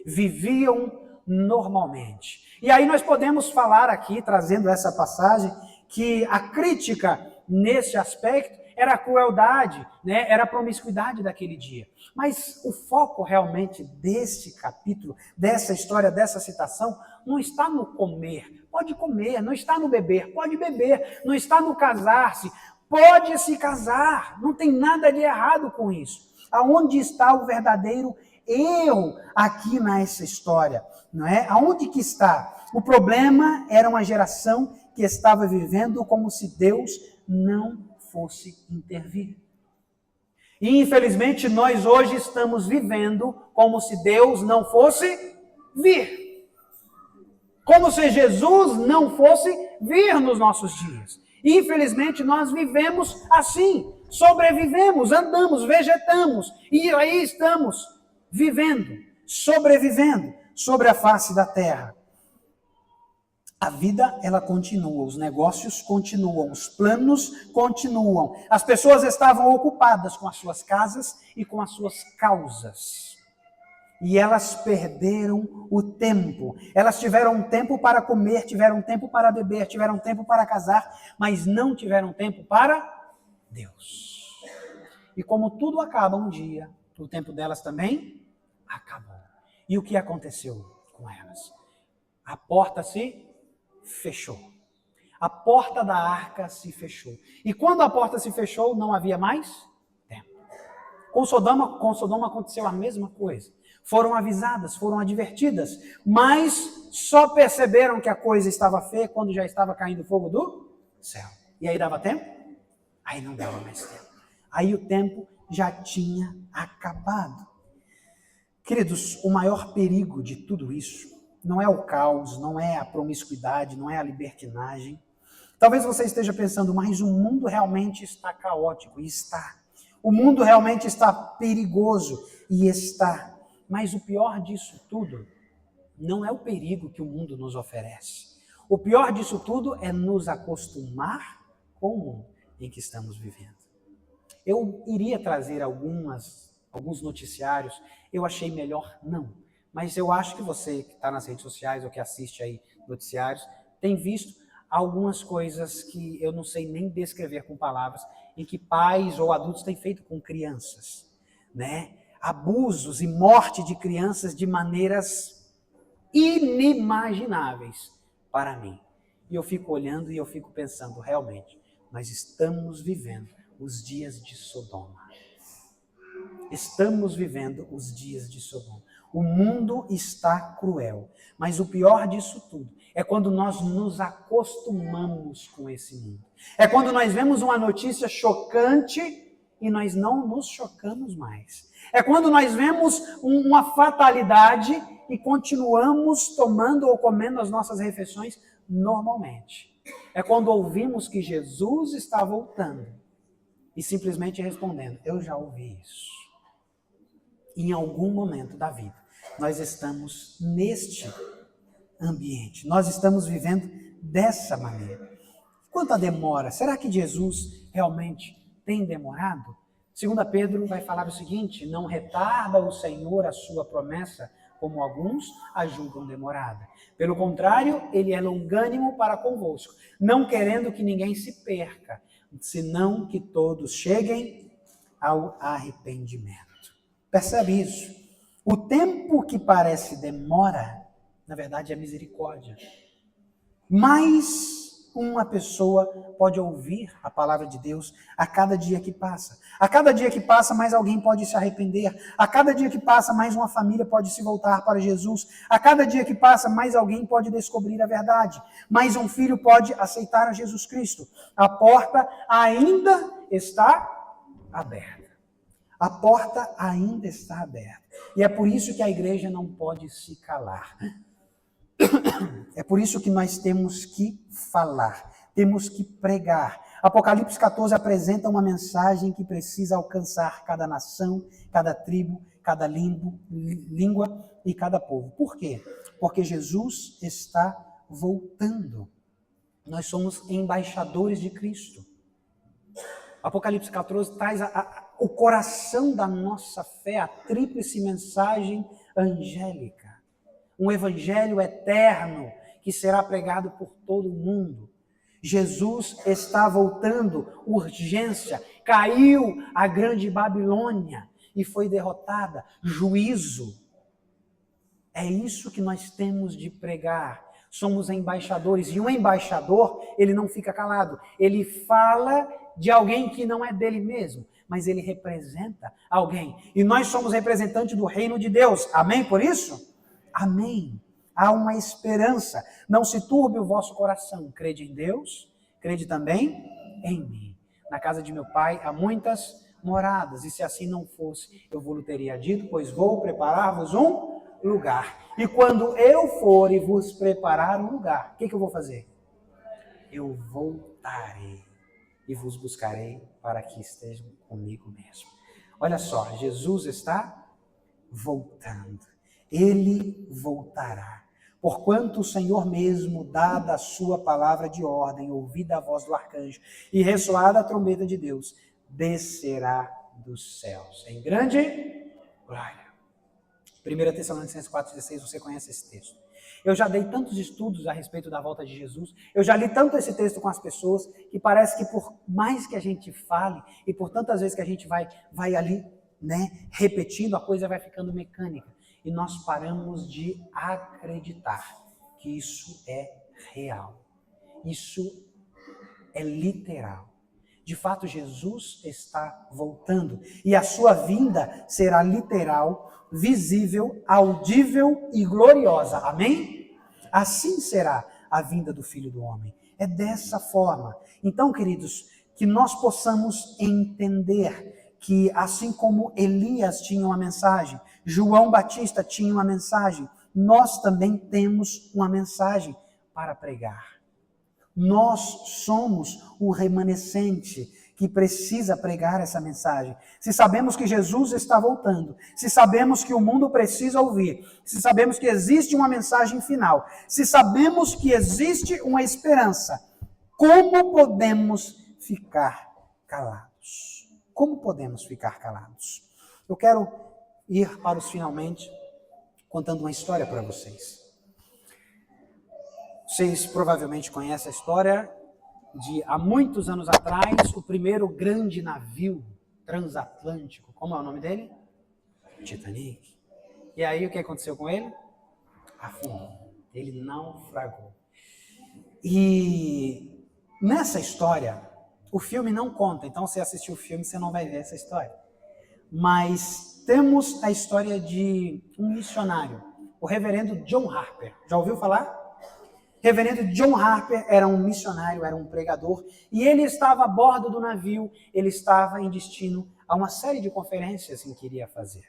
Viviam normalmente. E aí nós podemos falar aqui, trazendo essa passagem, que a crítica nesse aspecto era a crueldade, né? Era a promiscuidade daquele dia. Mas o foco realmente desse capítulo, dessa história, dessa citação, não está no comer, pode comer, não está no beber, pode beber, não está no casar-se, pode se casar, não tem nada de errado com isso. Aonde está o verdadeiro erro aqui nessa história, não é? Aonde que está? O problema era uma geração que estava vivendo como se Deus não fosse intervir. E infelizmente nós hoje estamos vivendo como se Deus não fosse vir. Como se Jesus não fosse vir nos nossos dias. E infelizmente nós vivemos assim, sobrevivemos, andamos, vegetamos, e aí estamos vivendo, sobrevivendo sobre a face da terra. A vida, ela continua, os negócios continuam, os planos continuam. As pessoas estavam ocupadas com as suas casas e com as suas causas. E elas perderam o tempo. Elas tiveram tempo para comer, tiveram tempo para beber, tiveram tempo para casar, mas não tiveram tempo para Deus. E como tudo acaba um dia, o tempo delas também acabou. E o que aconteceu com elas? A porta se fechou. A porta da arca se fechou. E quando a porta se fechou, não havia mais tempo. Com Sodoma aconteceu a mesma coisa. Foram avisadas, foram advertidas, mas só perceberam que a coisa estava feia quando já estava caindo fogo do céu. E aí dava tempo? Aí não dava mais tempo. Aí o tempo já tinha acabado. Queridos, o maior perigo de tudo isso não é o caos, não é a promiscuidade, não é a libertinagem. Talvez você esteja pensando, mas o mundo realmente está caótico, e está. O mundo realmente está perigoso, e está. Mas o pior disso tudo não é o perigo que o mundo nos oferece. O pior disso tudo é nos acostumar com o mundo em que estamos vivendo. Eu iria trazer alguns noticiários, eu achei melhor não. Mas eu acho que você que está nas redes sociais ou que assiste aí noticiários, tem visto algumas coisas que eu não sei nem descrever com palavras, em que pais ou adultos têm feito com crianças, né? Abusos e morte de crianças de maneiras inimagináveis para mim. E eu fico olhando e eu fico pensando, realmente, nós estamos vivendo os dias de Sodoma. Estamos vivendo os dias de Sodoma. O mundo está cruel, mas o pior disso tudo é quando nós nos acostumamos com esse mundo. É quando nós vemos uma notícia chocante e nós não nos chocamos mais. É quando nós vemos uma fatalidade e continuamos tomando ou comendo as nossas refeições normalmente. É quando ouvimos que Jesus está voltando e simplesmente respondendo, eu já ouvi isso. Em algum momento da vida, nós estamos neste ambiente, nós estamos vivendo dessa maneira. Quanto à demora, será que Jesus realmente tem demorado? 2 Pedro vai falar o seguinte, não retarda o Senhor a sua promessa, como alguns a julgam demorada. Pelo contrário, ele é longânimo para convosco, não querendo que ninguém se perca, senão que todos cheguem ao arrependimento. Percebe isso? O tempo que parece demora, na verdade é misericórdia. Mas uma pessoa pode ouvir a palavra de Deus a cada dia que passa. A cada dia que passa, mais alguém pode se arrepender. A cada dia que passa, mais uma família pode se voltar para Jesus. A cada dia que passa, mais alguém pode descobrir a verdade. Mais um filho pode aceitar a Jesus Cristo. A porta ainda está aberta. A porta ainda está aberta. E é por isso que a igreja não pode se calar. É por isso que nós temos que falar, temos que pregar. Apocalipse 14 apresenta uma mensagem que precisa alcançar cada nação, cada tribo, cada língua e cada povo. Por quê? Porque Jesus está voltando. Nós somos embaixadores de Cristo. Apocalipse 14 traz o coração da nossa fé, a tríplice mensagem angélica. Um evangelho eterno que será pregado por todo mundo. Jesus está voltando, urgência. Caiu a grande Babilônia e foi derrotada. Juízo. É isso que nós temos de pregar. Somos embaixadores. E um embaixador, ele não fica calado. Ele fala de alguém que não é dele mesmo, mas ele representa alguém. E nós somos representantes do reino de Deus. Amém por isso? Amém. Há uma esperança. Não se turbe o vosso coração. Crede em Deus, crede também em mim. Na casa de meu pai há muitas moradas, e se assim não fosse, eu vos teria dito, pois vou preparar-vos um lugar. E quando eu for e vos preparar um lugar, o que eu vou fazer? Eu voltarei e vos buscarei para que estejam comigo mesmo. Olha só, Jesus está voltando. Ele voltará. Porquanto o Senhor mesmo, dada a sua palavra de ordem, ouvida a voz do arcanjo e ressoada a trombeta de Deus, descerá dos céus em grande glória. 1 Tessalonicenses 4,16, você conhece esse texto. Eu já dei tantos estudos a respeito da volta de Jesus, eu já li tanto esse texto com as pessoas, que parece que por mais que a gente fale, e por tantas vezes que a gente vai ali, repetindo, a coisa vai ficando mecânica. E nós paramos de acreditar que isso é real. Isso é literal. De fato, Jesus está voltando. E a sua vinda será literal, visível, audível e gloriosa. Amém? Assim será a vinda do Filho do Homem. É dessa forma. Então, queridos, que nós possamos entender que assim como Elias tinha uma mensagem, João Batista tinha uma mensagem, nós também temos uma mensagem para pregar. Nós somos o remanescente que precisa pregar essa mensagem. Se sabemos que Jesus está voltando, se sabemos que o mundo precisa ouvir, se sabemos que existe uma mensagem final, se sabemos que existe uma esperança, como podemos ficar calados? Como podemos ficar calados? Eu quero ir para os finalmente contando uma história para vocês. Vocês provavelmente conhecem a história de há muitos anos atrás, o primeiro grande navio transatlântico. Como é o nome dele? Titanic. E aí o que aconteceu com ele? Afundou. Ele naufragou. E nessa história, o filme não conta. Então, se assistir o filme, você não vai ver essa história. Mas temos a história de um missionário, o reverendo John Harper. Já ouviu falar? Reverendo John Harper era um missionário, era um pregador, e ele estava a bordo do navio, ele estava em destino a uma série de conferências que queria fazer.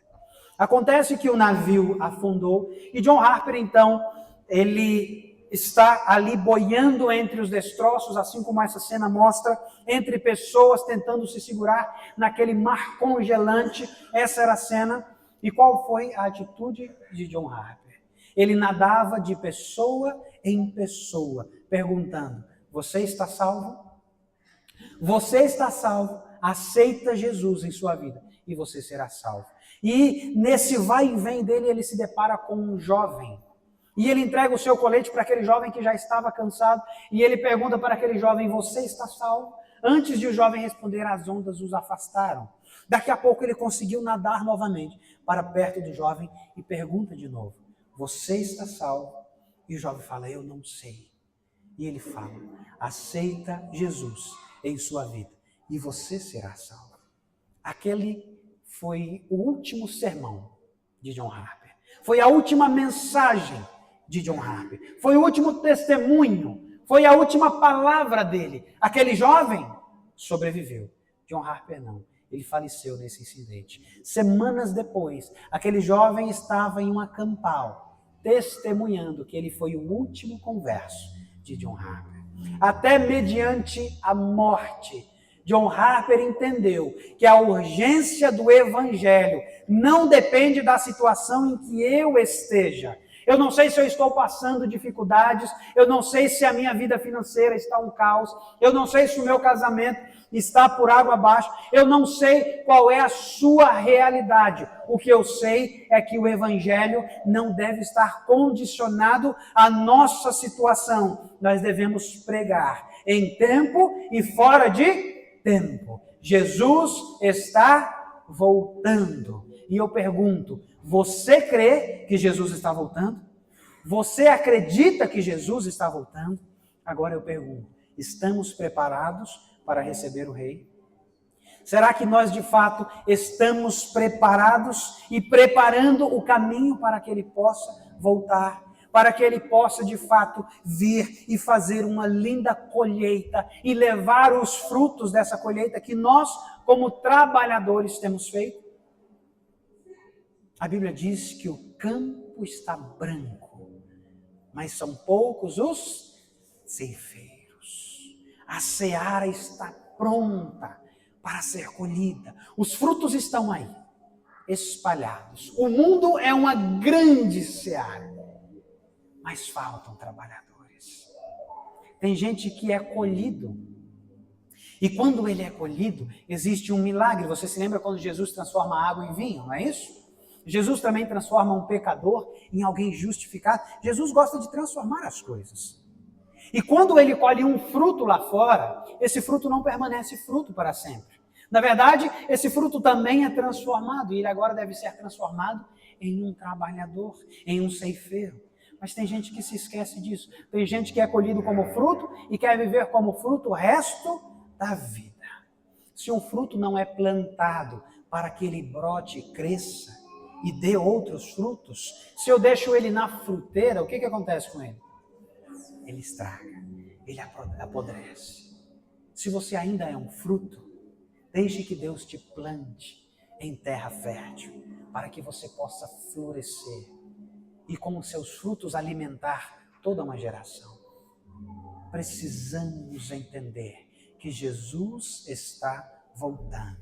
Acontece que o navio afundou, e John Harper, então, ele está ali boiando entre os destroços, assim como essa cena mostra, entre pessoas tentando se segurar naquele mar congelante. Essa era a cena. E qual foi a atitude de John Harper? Ele nadava de pessoa em pessoa, perguntando: você está salvo? Você está salvo? Aceita Jesus em sua vida e você será salvo. E nesse vai e vem dele, ele se depara com um jovem. E ele entrega o seu colete para aquele jovem que já estava cansado. E ele pergunta para aquele jovem: você está salvo? Antes de o jovem responder, as ondas os afastaram. Daqui a pouco ele conseguiu nadar novamente para perto do jovem e pergunta de novo: você está salvo? E o jovem fala: eu não sei. E ele fala: aceita Jesus em sua vida e você será salvo. Aquele foi o último sermão de John Harper. Foi a última mensagem de John Harper. Foi o último testemunho. Foi a última palavra dele. Aquele jovem sobreviveu. John Harper não. Ele faleceu nesse incidente. Semanas depois, aquele jovem estava em uma campal, testemunhando que ele foi o último converso de John Harper. Até mediante a morte, John Harper entendeu que a urgência do evangelho não depende da situação em que eu esteja. Eu não sei se eu estou passando dificuldades, eu não sei se a minha vida financeira está um caos, eu não sei se o meu casamento está por água abaixo, eu não sei qual é a sua realidade. O que eu sei é que o evangelho não deve estar condicionado à nossa situação. Nós devemos pregar em tempo e fora de tempo. Jesus está voltando. E eu pergunto, você crê que Jesus está voltando? Você acredita que Jesus está voltando? Agora eu pergunto, estamos preparados para receber o Rei? Será que nós de fato estamos preparados e preparando o caminho para que Ele possa voltar? Para que Ele possa de fato vir e fazer uma linda colheita e levar os frutos dessa colheita que nós, como trabalhadores, temos feito? A Bíblia diz que o campo está branco, mas são poucos os ceifeiros. A seara está pronta para ser colhida. Os frutos estão aí, espalhados. O mundo é uma grande seara, mas faltam trabalhadores. Tem gente que é colhido, e quando ele é colhido, existe um milagre. Você se lembra quando Jesus transforma a água em vinho, não é isso? Jesus também transforma um pecador em alguém justificado. Jesus gosta de transformar as coisas. E quando ele colhe um fruto lá fora, esse fruto não permanece fruto para sempre. Na verdade, esse fruto também é transformado, e ele agora deve ser transformado em um trabalhador, em um ceifeiro. Mas tem gente que se esquece disso. Tem gente que é colhido como fruto e quer viver como fruto o resto da vida. Se um fruto não é plantado para que ele brote e cresça e dê outros frutos, se eu deixo ele na fruteira, o que acontece com ele? Ele estraga, ele apodrece. Se você ainda é um fruto, deixe que Deus te plante em terra fértil, para que você possa florescer e com os seus frutos alimentar toda uma geração. Precisamos entender que Jesus está voltando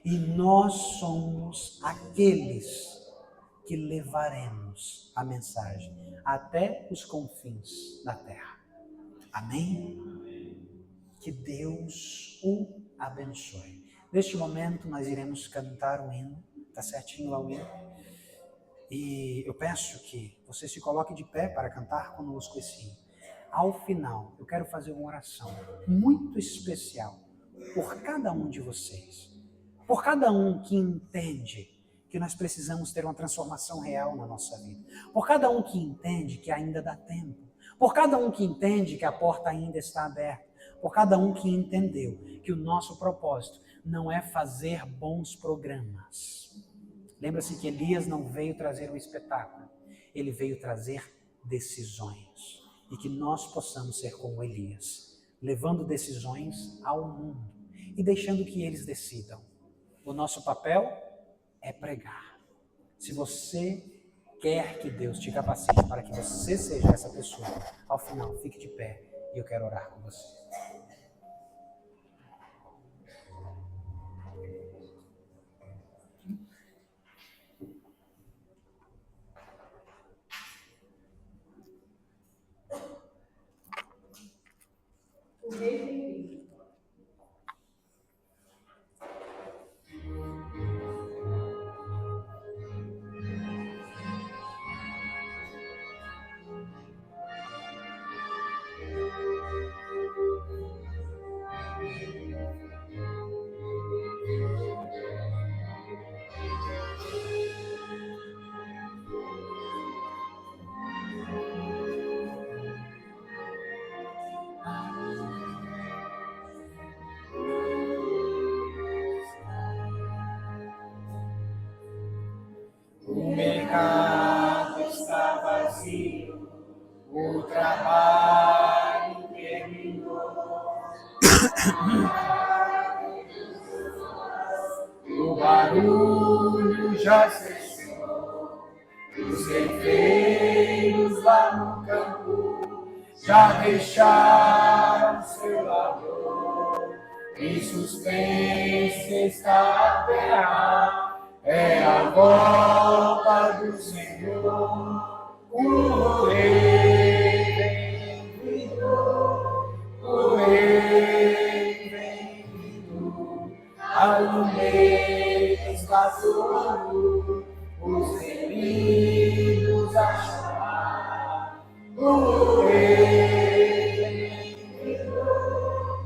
e nós somos aqueles que levaremos a mensagem até os confins da terra. Amém? Que Deus o abençoe. Neste momento nós iremos cantar um hino, está certinho lá o hino? E eu peço que você se coloque de pé para cantar conosco esse hino. Ao final, eu quero fazer uma oração muito especial por cada um de vocês, por cada um que entende que nós precisamos ter uma transformação real na nossa vida, por cada um que entende que ainda dá tempo, por cada um que entende que a porta ainda está aberta, por cada um que entendeu que o nosso propósito não é fazer bons programas. Lembra-se que Elias não veio trazer um espetáculo, ele veio trazer decisões. E que nós possamos ser como Elias, levando decisões ao mundo e deixando que eles decidam. O nosso papel é pregar. Se você quer que Deus te capacite para que você seja essa pessoa, ao final, fique de pé e eu quero orar com você. O rei tem vindo. vazio, o trabalho terminou. O barulho já cessou, os ceifeiros lá no campo já deixaram seu labor. Em suspense está a terra, é a volta do Senhor. O Rei vem vindo, o Rei vem vindo, a lumeira está soando, os feridos a chorar. O Rei vem vindo,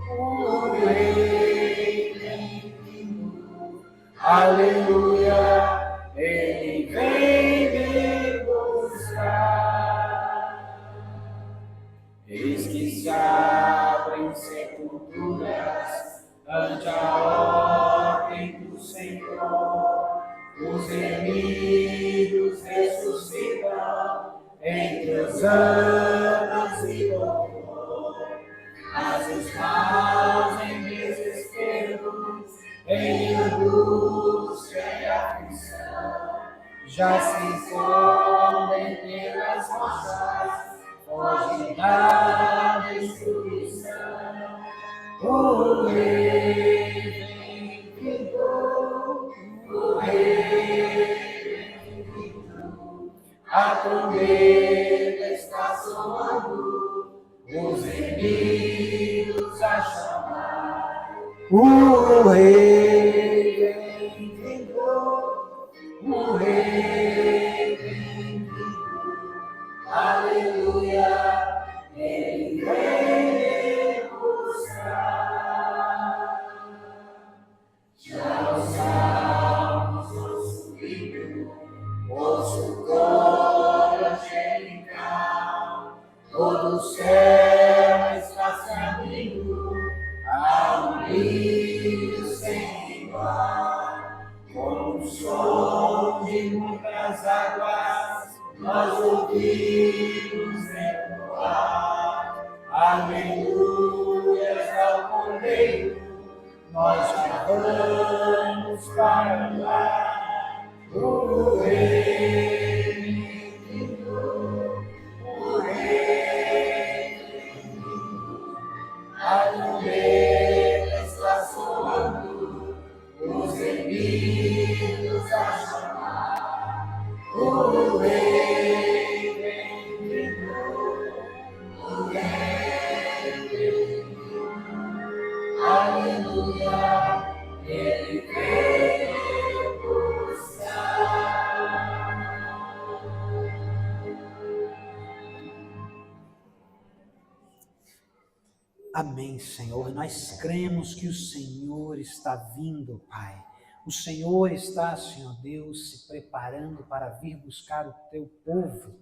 o Rei vem vindo, aleluia, Ele vem me buscar. Eis que se abrem sepulturas ante a ordem do Senhor, os remidos ressuscitam entre os anos e louvor. Mas os maus em desespero, em angústia e aflição, já se escondem pelas rochas, fogem da destruição. O Rei vem vindo, o Rei vem vindo, a trombeta está soando, os remidos a chamar. O Rei vem vindo, o Rei vem vindo, aleluia, Ele vem me buscar. Já os salmos vão subindo, ouço o coro angelical, todo o céu está se abrindo a um brilho sem igual, com o som de muitas águas nós ouvimos ecoar. Aleluia ao Cordeiro, nós vamos para lá. O Rei vindo, o Rei vindo, a lumeira está soando, os remidos a chamar. O Rei vem vindo, o Rei vem vindo, aleluia, Ele vem buscar. Amém, Senhor. Nós cremos que o Senhor está vindo, Pai. O Senhor está, Senhor Deus, se preparando para vir buscar o teu povo.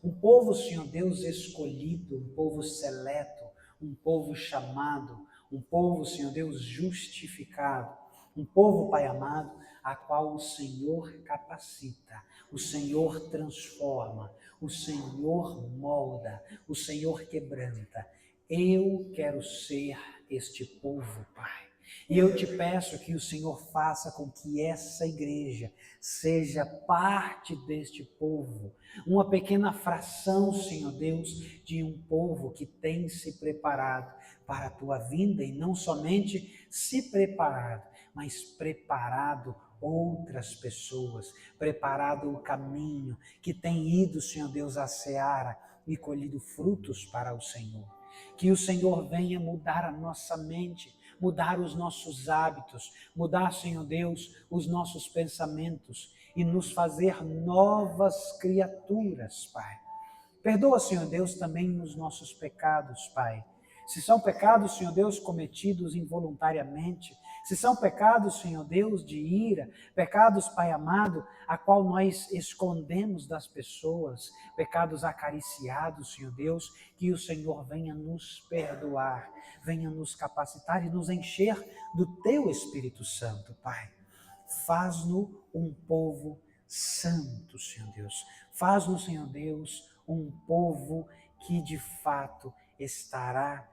Um povo, Senhor Deus, escolhido, um povo seleto, um povo chamado, um povo, Senhor Deus, justificado. Um povo, Pai amado, a qual o Senhor capacita, o Senhor transforma, o Senhor molda, o Senhor quebranta. Eu quero ser este povo, Pai. E eu te peço que o Senhor faça com que essa igreja seja parte deste povo. Uma pequena fração, Senhor Deus, de um povo que tem se preparado para a tua vinda. E não somente se preparado, mas preparado outras pessoas. Preparado o caminho, que tem ido, Senhor Deus, à seara e colhido frutos para o Senhor. Que o Senhor venha mudar a nossa mente, mudar os nossos hábitos, mudar, Senhor Deus, os nossos pensamentos e nos fazer novas criaturas, Pai. Perdoa, Senhor Deus, também os nossos pecados, Pai. Se são pecados, Senhor Deus, cometidos involuntariamente, se são pecados, Senhor Deus, de ira, pecados, Pai amado, a qual nós escondemos das pessoas, pecados acariciados, Senhor Deus, que o Senhor venha nos perdoar, venha nos capacitar e nos encher do Teu Espírito Santo, Pai. Faz-nos um povo santo, Senhor Deus. Faz-nos, Senhor Deus, um povo que de fato estará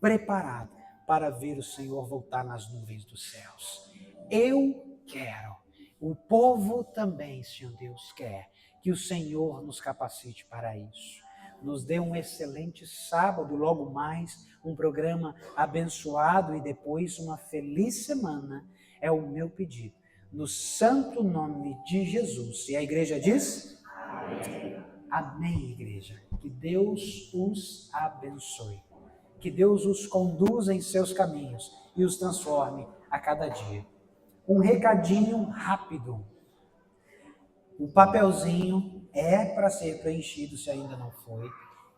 preparado para ver o Senhor voltar nas nuvens dos céus. Eu quero, o povo também, Senhor Deus, quer que o Senhor nos capacite para isso. Nos dê um excelente sábado, logo mais um programa abençoado e depois uma feliz semana, é o meu pedido. No santo nome de Jesus. E a igreja diz? Amém. Amém, igreja. Que Deus os abençoe. Que Deus os conduza em seus caminhos e os transforme a cada dia. Um recadinho rápido. O papelzinho é para ser preenchido, se ainda não foi,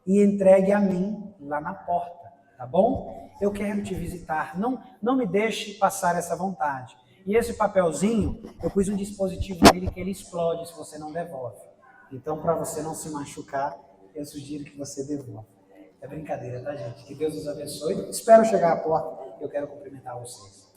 e entregue a mim lá na porta, tá bom? Eu quero te visitar, não me deixe passar essa vontade. E esse papelzinho, eu pus um dispositivo nele que ele explode se você não devolve. Então, para você não se machucar, eu sugiro que você devolva. É brincadeira, tá, gente? Que Deus os abençoe. Espero chegar à porta, eu quero cumprimentar vocês.